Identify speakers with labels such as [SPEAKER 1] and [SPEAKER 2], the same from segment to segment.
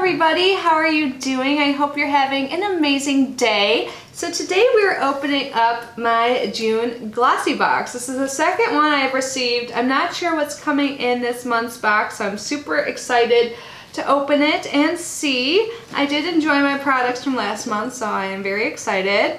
[SPEAKER 1] everybody, how are you doing? I hope you're having an amazing day. So today we're opening up my June Glossybox. This is the second one I've received. I'm not sure what's coming in this month's box, so I'm super excited to open it and see. I did enjoy my products from last month, so I am very excited.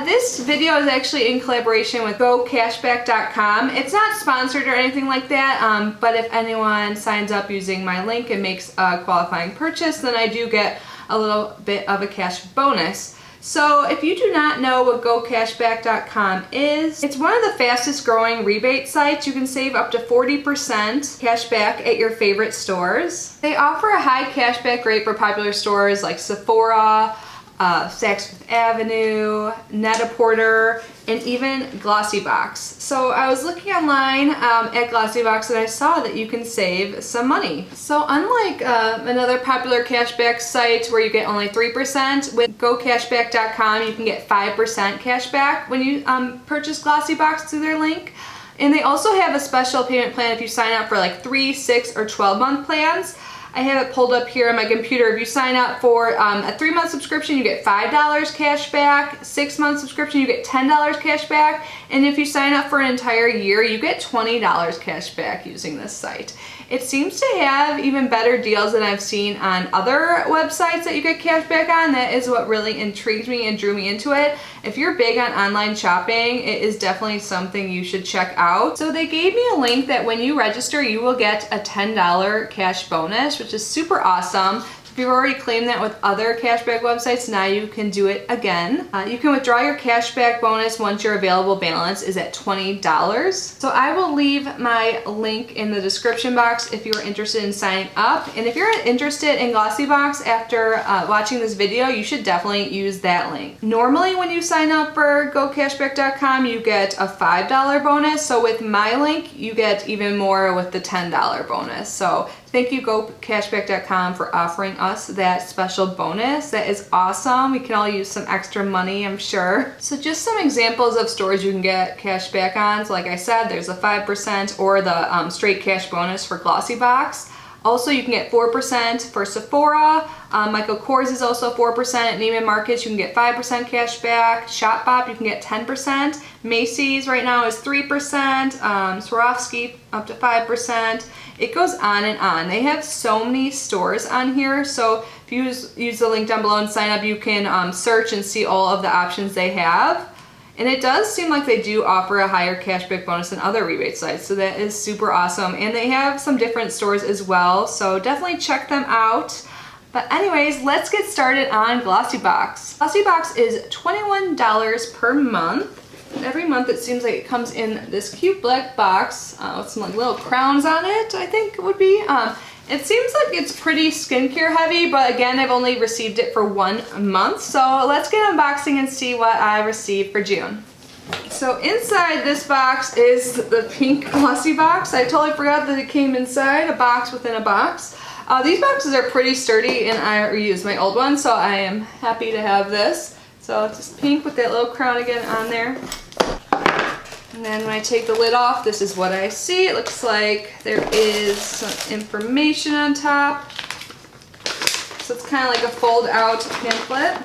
[SPEAKER 1] This video is actually in collaboration with GoCashBack.com. It's not sponsored or anything like that, but if anyone signs up using my link and makes a qualifying purchase, then I do get a little bit of a cash bonus. So if you do not know what GoCashBack.com is, it's one of the fastest growing rebate sites. You can save up to 40% cash back at your favorite stores. They offer a high cashback rate for popular stores like Sephora, Saks Fifth Avenue, Net-a-Porter, and even Glossybox. So I was looking online at Glossybox and I saw that you can save some money. So unlike another popular cashback site where you get only 3%, with GoCashBack.com you can get 5% cashback when you purchase Glossybox through their link. And they also have a special payment plan if you sign up for like 3, 6, or 12-month plans. I have it pulled up here on my computer. If you sign up for a 3-month subscription, you get $5 cash back. 6-month subscription, you get $10 cash back. And if you sign up for an entire year, you get $20 cash back using this site. It seems to have even better deals than I've seen on other websites that you get cash back on. That is what really intrigued me and drew me into it. If you're big on online shopping, it is definitely something you should check out. So they gave me a link that when you register, you will get a $10 cash bonus, which is super awesome. If you've already claimed that with other cashback websites, now you can do it again. You can withdraw your cashback bonus once your available balance is at $20. So I will leave my link in the description box if you're interested in signing up. And if you're interested in Glossybox after watching this video, you should definitely use that link. Normally when you sign up for GoCashBack.com, you get a $5 bonus. So with my link, you get even more with the $10 bonus. So thank you GoCashBack.com for offering us that special bonus. That is awesome. We can all use some extra money, I'm sure. So just some examples of stores you can get cash back on. So like I said, there's a 5% or the straight cash bonus for Glossybox. Also, you can get 4% for Sephora. Michael Kors is also 4%. At Neiman Marcus, you can get 5% cash back. Shopbop, you can get 10%. Macy's right now is 3%. Swarovski up to 5%. It goes on and on. They have so many stores on here. So if you use the link down below and sign up, you can search and see all of the options they have. And it does seem like they do offer a higher cashback bonus than other rebate sites, so that is super awesome. And they have some different stores as well, so definitely check them out. But anyways, let's get started on Glossybox. Glossybox is $21 per month. Every month it seems like it comes in this cute black box with some like little crowns on it, I think it would be. It seems like it's pretty skincare heavy, but again, I've only received it for 1 month. So let's get unboxing and see what I received for June. So inside this box is the pink Glossybox. I totally forgot that it came inside, a box within a box. These boxes are pretty sturdy and I reused my old one, so I am happy to have this. So it's just pink with that little crown again on there. And then when I take the lid off, this is what I see. It looks like there is some information on top. So it's kind of like a fold out pamphlet.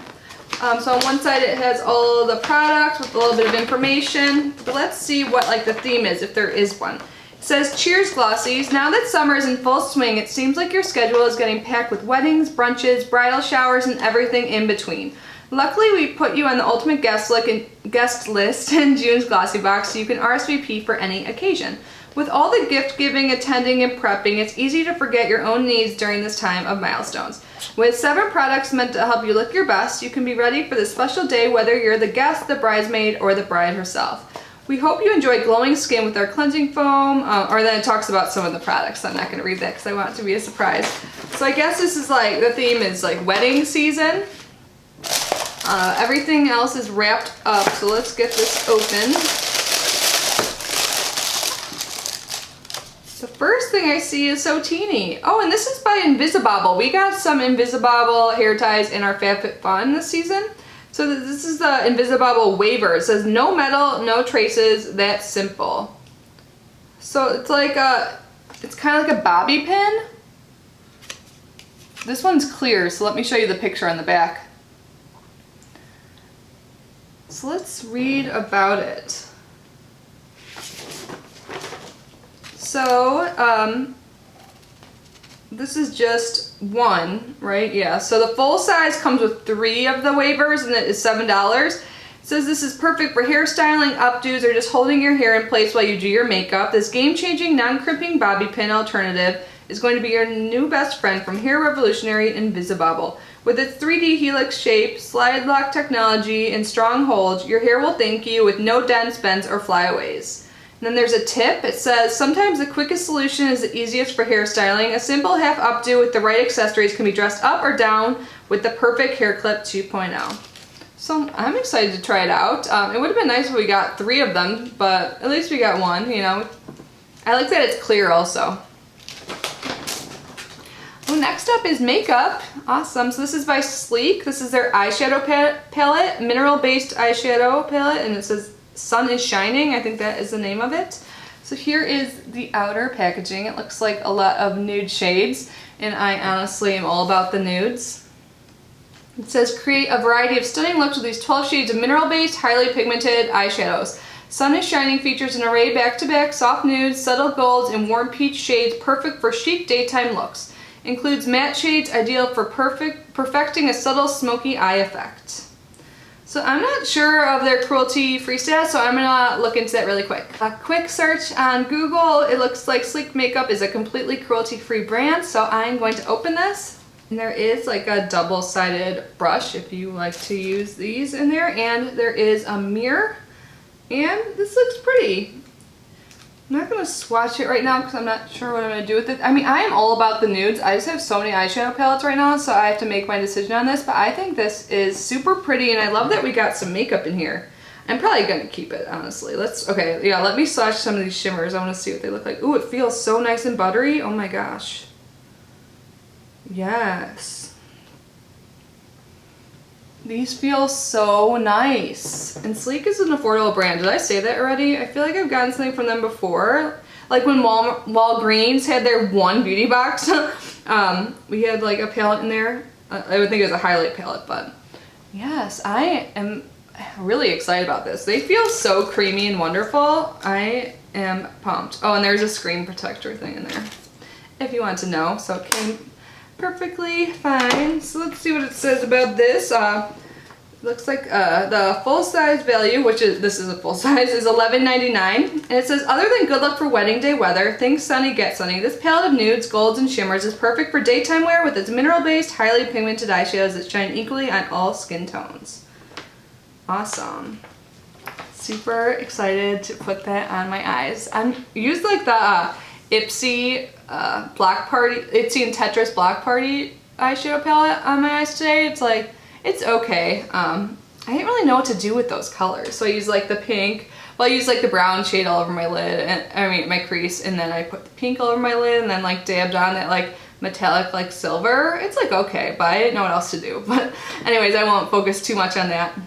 [SPEAKER 1] So on one side it has all the products with a little bit of information. But let's see what like the theme is, if there is one. It says, "Cheers Glossies. Now that summer is in full swing, it seems like your schedule is getting packed with weddings, brunches, bridal showers, and everything in between. Luckily, we put you on the ultimate guest list in June's Glossybox so you can RSVP for any occasion. With all the gift giving, attending, and prepping, it's easy to forget your own needs during this time of milestones. With 7 products meant to help you look your best, you can be ready for this special day whether you're the guest, the bridesmaid, or the bride herself. We hope you enjoy glowing skin with our cleansing foam," or then it talks about some of the products. I'm not going to read that because I want it to be a surprise. So I guess this is like, the theme is like wedding season. Everything else is wrapped up, so let's get this open. The first thing I see is so teeny. Oh, and this is by Invisibobble. We got some Invisibobble hair ties in our FabFitFun this season. So this is the Invisibobble waiver. It says, "No metal, no traces, that's simple." So it's like it's kind of like a bobby pin. This one's clear, so let me show you the picture on the back. So let's read about it. So, this is just one, right? Yeah, so the full size comes with 3 of the wavers and it is $7. It says this is perfect for hairstyling, updos, or just holding your hair in place while you do your makeup. This game-changing, non-crimping bobby pin alternative is going to be your new best friend from Hair Revolutionary Invisibobble. With its 3D helix shape, slide lock technology, and strong hold, your hair will thank you with no dents, bends, or flyaways. And then there's a tip. It says, sometimes the quickest solution is the easiest for hairstyling. A simple half updo with the right accessories can be dressed up or down with the perfect hair clip 2.0. So I'm excited to try it out. It would have been nice if we got 3 of them, but at least we got one, you know. I like that it's clear also. Well, next up is makeup. Awesome. So this is by Sleek. This is their eyeshadow palette, mineral-based eyeshadow palette, and it says Sun is Shining. I think that is the name of it. So here is the outer packaging. It looks like a lot of nude shades, and I honestly am all about the nudes. It says create a variety of stunning looks with these 12 shades of mineral-based, highly pigmented eyeshadows. Sun is Shining features an array back-to-back soft nudes, subtle golds, and warm peach shades perfect for chic daytime looks. Includes matte shades ideal for perfecting a subtle smoky eye effect. So I'm not sure of their cruelty-free status, so I'm gonna look into that really quick. A quick search on Google, it looks like Sleek Makeup is a completely cruelty-free brand, so I'm going to open this. And there is like a double-sided brush if you like to use these in there, and there is a mirror, and this looks pretty. I'm not going to swatch it right now because I'm not sure what I'm going to do with it. I mean, I am all about the nudes. I just have so many eyeshadow palettes right now, so I have to make my decision on this. But I think this is super pretty, and I love that we got some makeup in here. I'm probably going to keep it, honestly. Okay, yeah, let me swatch some of these shimmers. I want to see what they look like. Ooh, it feels so nice and buttery. Oh my gosh. Yes. These feel so nice. And Sleek is an affordable brand. Did I say that already? I feel like I've gotten something from them before. Like when Walgreens had their one beauty box, we had like a palette in there. I would think it was a highlight palette, but yes, I am really excited about this. They feel so creamy and wonderful. I am pumped. Oh, and there's a screen protector thing in there, if you want to know. So it came perfectly fine. So let's see what it says about this. Looks like the full size value, this is a full size, is $11.99. And it says, other than good luck for wedding day weather, think sunny, get sunny. This palette of nudes, golds, and shimmers is perfect for daytime wear with its mineral-based, highly pigmented eyeshadows that shine equally on all skin tones. Awesome. Super excited to put that on my eyes. I'm used like the Ipsy Block Party, Ipsy and Tetris Block Party eyeshadow palette on my eyes today. It's like, it's okay. I didn't really know what to do with those colors. So I use like the pink, well I use like the brown shade all over my lid, and I mean my crease, and then I put the pink all over my lid and then like dabbed on that like metallic like silver. It's like okay, but I didn't know what else to do. But anyways, I won't focus too much on that.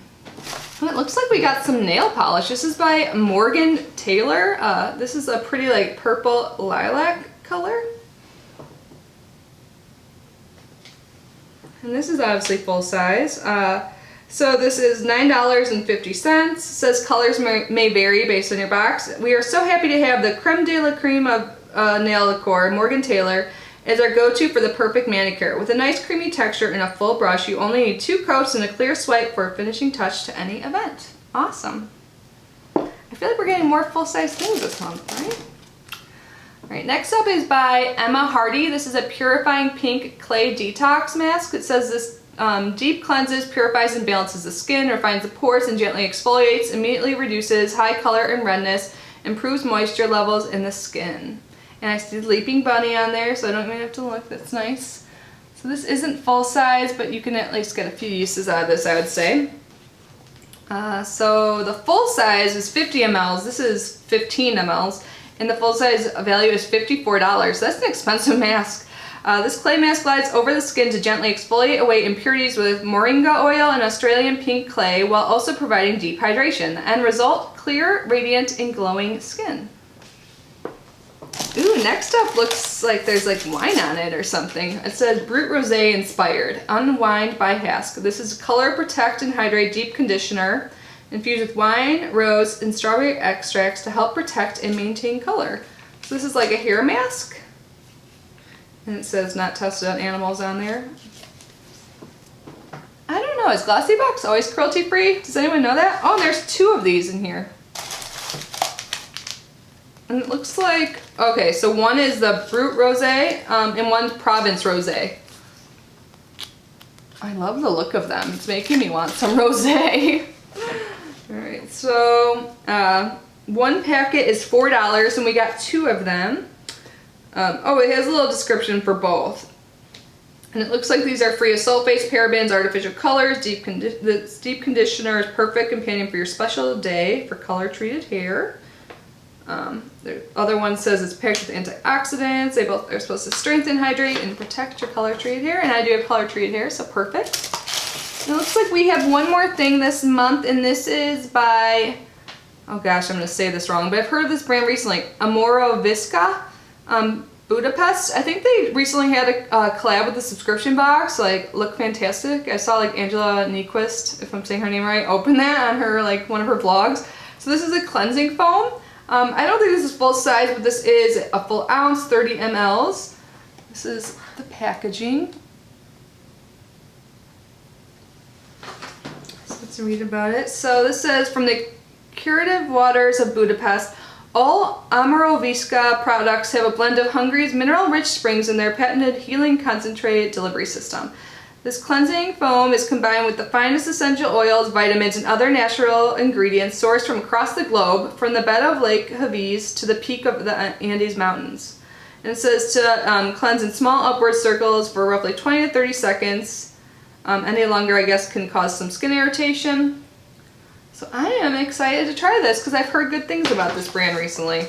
[SPEAKER 1] And it looks like we got some nail polish. This is by Morgan Taylor. This is a pretty like purple lilac color. And this is obviously full size. So this is $9.50. It says colors may vary based on your box. We are so happy to have the creme de la creme of nail decor, Morgan Taylor, as our go-to for the perfect manicure. With a nice creamy texture and a full brush, you only need 2 coats and a clear swipe for a finishing touch to any event. Awesome. I feel like we're getting more full-size things this month, right? Alright, next up is by Emma Hardy. This is a purifying pink clay detox mask. It says this deep cleanses, purifies and balances the skin, refines the pores and gently exfoliates, immediately reduces high color and redness, improves moisture levels in the skin. And I see Leaping Bunny on there, so I don't even have to look. That's nice. So this isn't full size, but you can at least get a few uses out of this, I would say. So the full size is 50 mLs. This is 15 mLs. And the full size value is $54. That's an expensive mask. This clay mask glides over the skin to gently exfoliate away impurities with moringa oil and Australian pink clay while also providing deep hydration. The end result, clear, radiant, and glowing skin. Ooh, Ooh, next up looks like there's like wine on it or something. It says Brut Rosé Inspired, Unwind by Hask. This is Color Protect and Hydrate Deep Conditioner infused with wine, rose, and strawberry extracts to help protect and maintain color. So this is like a hair mask. And it says not tested on animals on there. I don't know, is Glossybox always cruelty free? Does anyone know that? Oh, there's 2 of these in here. And it looks like, okay, so one is the Brut Rosé and one's Provence Rosé. I love the look of them. It's making me want some rosé. Alright, so one packet is $4 and we got 2 of them. Oh, it has a little description for both. And it looks like these are free of sulfates, parabens, artificial colors. This deep conditioner is perfect companion for your special day for color treated hair. The other one says it's packed with antioxidants. They both are supposed to strengthen, hydrate, and protect your color treated hair. And I do have color treated hair, so perfect. And it looks like we have one more thing this month, and this is by, oh gosh, I'm going to say this wrong, but I've heard of this brand recently, Amoro Visca, Budapest. I think they recently had a collab with the subscription box, like look fantastic. I saw like Angela Nyquist, if I'm saying her name right, open that on her like one of her vlogs. So this is a cleansing foam. I don't think this is full size, but this is a full ounce, 30 mLs. This is the packaging. So let's read about it. So this says, from the curative waters of Budapest, all Amaro Visca products have a blend of Hungary's mineral-rich springs in their patented healing concentrate delivery system. This cleansing foam is combined with the finest essential oils, vitamins, and other natural ingredients sourced from across the globe, from the bed of Lake Haviz to the peak of the Andes Mountains. And it says to cleanse in small upward circles for roughly 20 to 30 seconds. Any longer, I guess, can cause some skin irritation. So I am excited to try this because I've heard good things about this brand recently.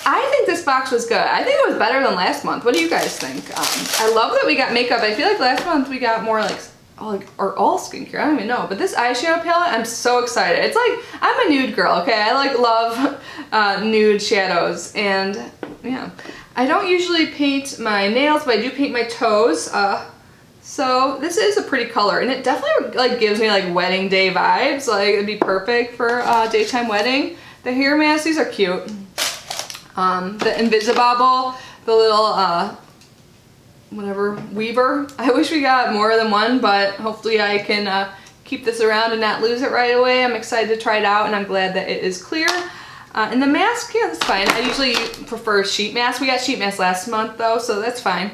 [SPEAKER 1] I think this box was good. I think it was better than last month. What do you guys think? I love that we got makeup. I feel like last month we got more like or all skincare. I don't even know. But this eyeshadow palette, I'm so excited. It's like, I'm a nude girl, okay? I like love nude shadows. And yeah, I don't usually paint my nails, but I do paint my toes. So this is a pretty color, and it definitely like gives me like wedding day vibes. Like it'd be perfect for a daytime wedding. The hair masks, these are cute. The Invisibobble, the little whatever weaver. I wish we got more than one, but hopefully I can keep this around and not lose it right away. I'm excited to try it out, and I'm glad that it is clear. And the mask, yeah, that's fine. I usually prefer sheet mask. We got sheet mask last month though, so that's fine.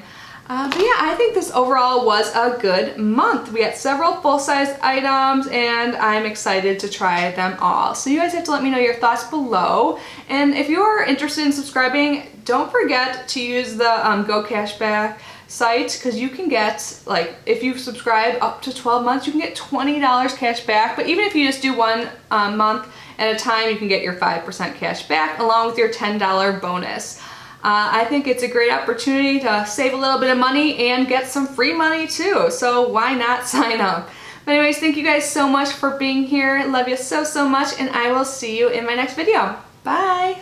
[SPEAKER 1] But yeah, I think this overall was a good month. We got several full-size items, and I'm excited to try them all. So you guys have to let me know your thoughts below. And if you are interested in subscribing, don't forget to use the GoCashBack site, because you can get, like, if you subscribe up to 12 months, you can get $20 cash back. But even if you just do one month at a time, you can get your 5% cash back along with your $10 bonus. I think it's a great opportunity to save a little bit of money and get some free money too, so why not sign up? But anyways, thank you guys so much for being here. Love you so, so much, and I will see you in my next video. Bye!